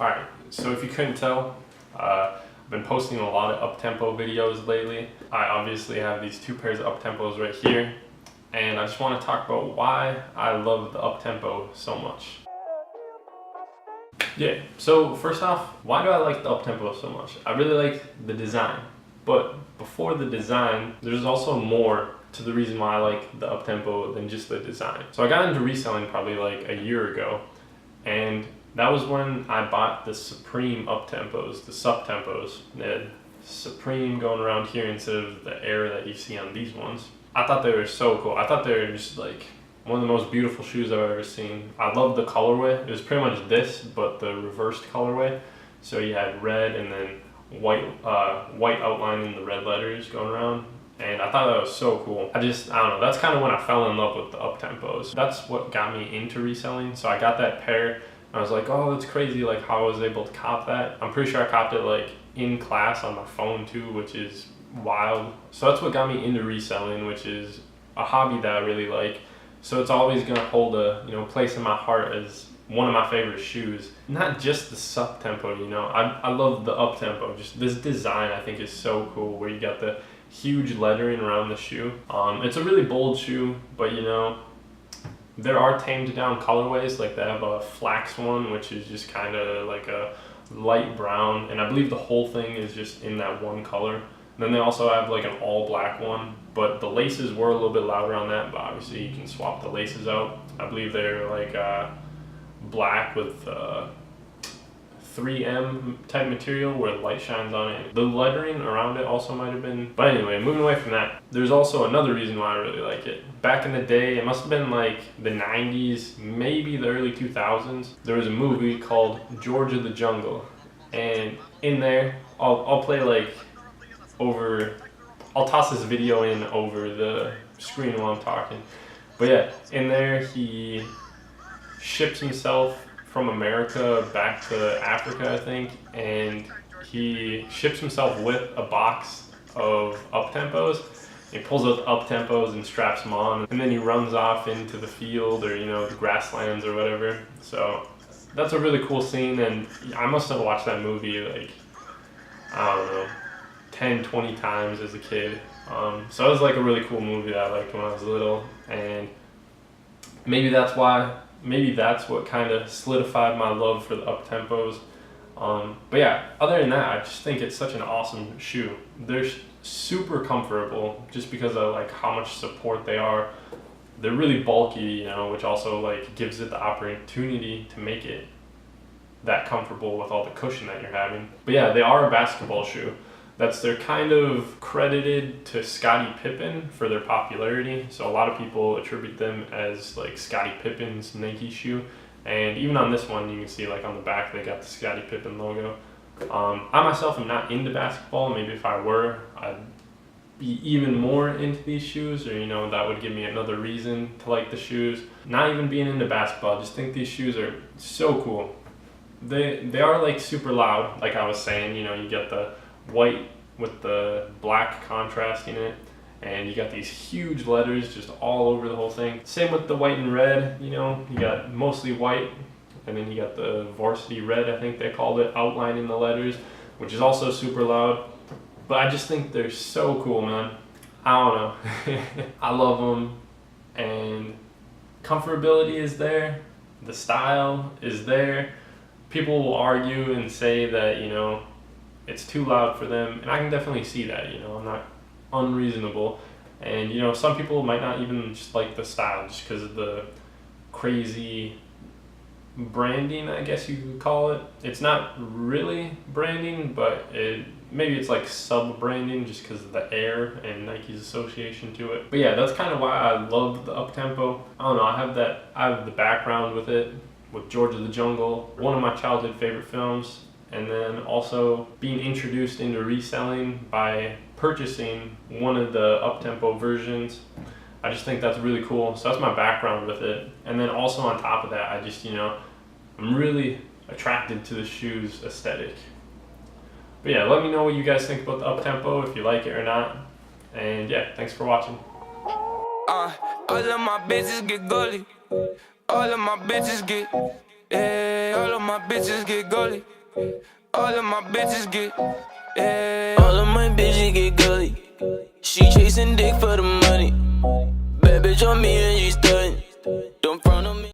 Alright, so if you couldn't tell, I've been posting a lot of up-tempo videos lately. I obviously have these two pairs of up-tempos right here, and I just want to talk about why I love the up-tempo so much. Yeah, so first off, why do I like the up-tempo so much? I really like the design, but before the design, there's also more to the reason why I like the up-tempo than just the design. So I got into reselling probably like a year ago, and that was when I bought the Supreme up-tempos, the sub-tempos. They had Supreme going around here instead of the Air that you see on these ones. I thought they were so cool. I thought they were just like one of the most beautiful shoes I've ever seen. I love the colorway. It was pretty much this, but the reversed colorway. So you had red and then white outlining the red letters going around. And I thought that was so cool. I don't know, that's kind of when I fell in love with the up-tempos. That's what got me into reselling. So I got that pair. I was like, oh, that's crazy, like how I was able to cop that. I'm pretty sure I copped it like in class on my phone too, which is wild. So that's what got me into reselling, which is a hobby that I really like. So it's always gonna hold a place in my heart as one of my favorite shoes. Not just the sub-tempo, I love the up-tempo. Just this design I think is so cool, where you got the huge lettering around the shoe. It's a really bold shoe, but there are tamed down colorways. Like they have a flax one, which is just kind of like a light brown, and I believe the whole thing is just in that one color. And then they also have like an all black one, but the laces were a little bit louder on that, but obviously you can swap the laces out. I believe they're like black with 3M type material where the light shines on it. The lettering around it also might have been, but anyway, moving away from that, there's also another reason why I really like it. Back in the day, it must have been like the 90s, maybe the early 2000s, there was a movie called George of the Jungle, and in there, I'll play like I'll toss this video in over the screen while I'm talking, but yeah, in there he ships himself from America back to Africa, I think, and he ships himself with a box of up-tempos. He pulls those up-tempos and straps them on, and then he runs off into the field or the grasslands or whatever. So that's a really cool scene, and I must have watched that movie like, I don't know, 10, 20 times as a kid. So it was like a really cool movie that I liked when I was little, and maybe that's what kind of solidified my love for the up-tempos. But yeah, other than that, I just think it's such an awesome shoe. They're super comfortable just because of like how much support they are. They're really bulky, which also like gives it the opportunity to make it that comfortable with all the cushion that you're having. But yeah, they are a basketball shoe. They're kind of credited to Scottie Pippen for their popularity. So a lot of people attribute them as like Scottie Pippen's Nike shoe. And even on this one, you can see like on the back, they got the Scottie Pippen logo. I myself am not into basketball. Maybe if I were, I'd be even more into these shoes, or that would give me another reason to like the shoes. Not even being into basketball, I just think these shoes are so cool. They are like super loud, like I was saying, you get the white with the black contrasting it, and you got these huge letters just all over the whole thing. Same with the white and red, you got mostly white, and then you got the varsity red, I think they called it, outlining the letters, which is also super loud. But I just think they're so cool, man. I don't know. I love them, and comfortability is there, the style is there. People will argue and say that it's too loud for them, and I can definitely see that. I'm not unreasonable, and some people might not even just like the style just because of the crazy branding, I guess you could call it. It's not really branding, but maybe it's like sub-branding just because of the Air and Nike's association to it. But yeah, that's kind of why I love the up-tempo. I don't know, I have the background with it, with George of the Jungle, one of my childhood favorite films. And then also being introduced into reselling by purchasing one of the up-tempo versions. I just think that's really cool. So that's my background with it. And then also on top of that, I just, I'm really attracted to the shoe's aesthetic. But yeah, let me know what you guys think about the up-tempo, if you like it or not. And yeah, thanks for watching. All of my bitches get gully. All of my bitches get Yeah, all of my bitches get gully. All of my bitches get, yeah. All of my bitches get gully. She chasing dick for the money. Bad bitch on me and she stunning.